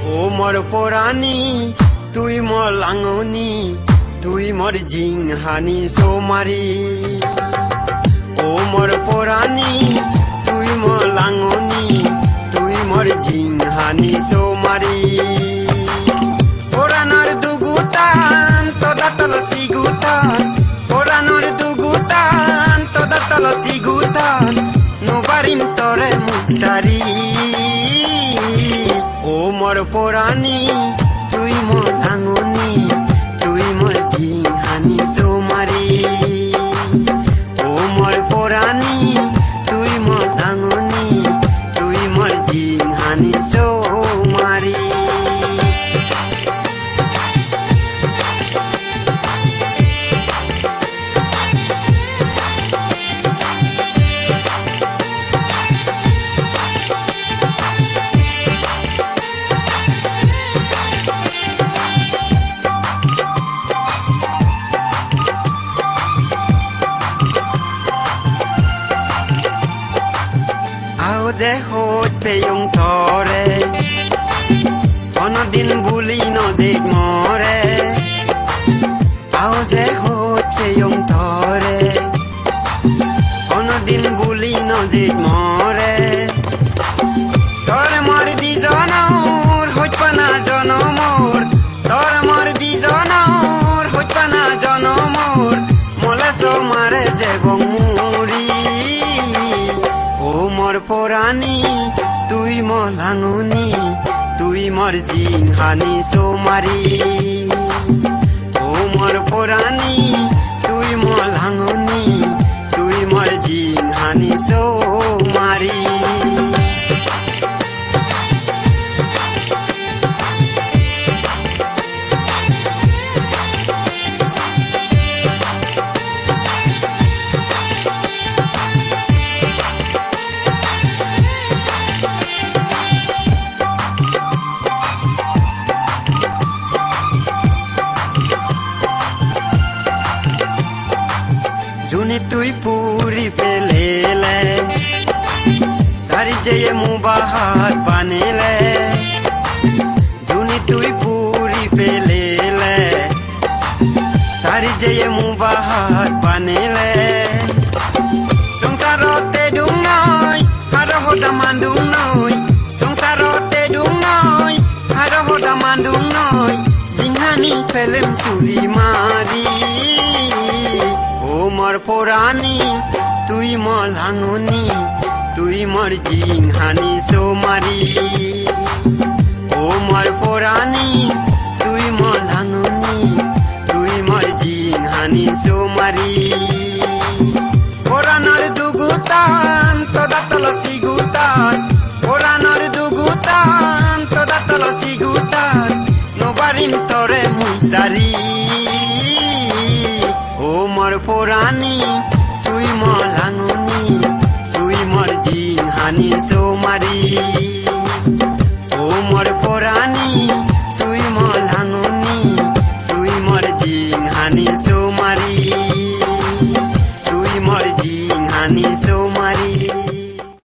ও মোর পরাণী তুই মোর লাঙনি তুই মোর জিংহানি সোমারি ও মোর পরাণী তুই মোর লাঙনি তুই মোর জিংহানি সোমারি পরাণর দুগুতান তোদা তল সিগুতান পরাণর দুগুতান তোদা তল সিগুতান নোবারিম তরে মুসারি ও মোর পরাণী তুই মোর লাঙনি তুই মোর জিংহানি সোমারি ও মোর পরাণী তুই মোর লাঙনি তুই মোর জিংহানি সোমারি যে হত পেয়ং তরে অনদিন বুলি নজিক মরে আও যে হত পেয়ং তরে অনদিন বুলি নজিক মরে তোর মর দিজনর হইপানা জনমর তোর মর দিজনর হইপানা জনমর মলে সোমারে যে বংমুরি ও মোর পরাণী তুই মোর লাঙনি তুই মোর জিংহানি সোমারি ও মোর পরাণী তুই মোর লাঙনি তুই মোর জিংহানি সোমারি জুনি তুই পুরি পেলেলে সারি যেয়ে মুবাহাত বানেলে জুনি তুই পুরি পেলেলে সারি যেয়ে মুবাহাত বানেলে সংসারতে দুং নয় আর হদা মান্দুং নয় সংসারতে দুং নয় আর হদা মান্দুং নয় জিংহানি ফেলেম চুরি মারি ও মোর পরাণী তুই মোর লাঙনি তুই মোর জিংহানি সোমারি ও মোর পরাণী তুই মোর লাঙনি তুই মোর জিংহানি সোমারি পরাণর দুগুতান তোদা তল সিগুতান পরাণর দুগুতান তোদা তল সিগুতান নোবারিম তরে মুসারি ও মোর পরাণী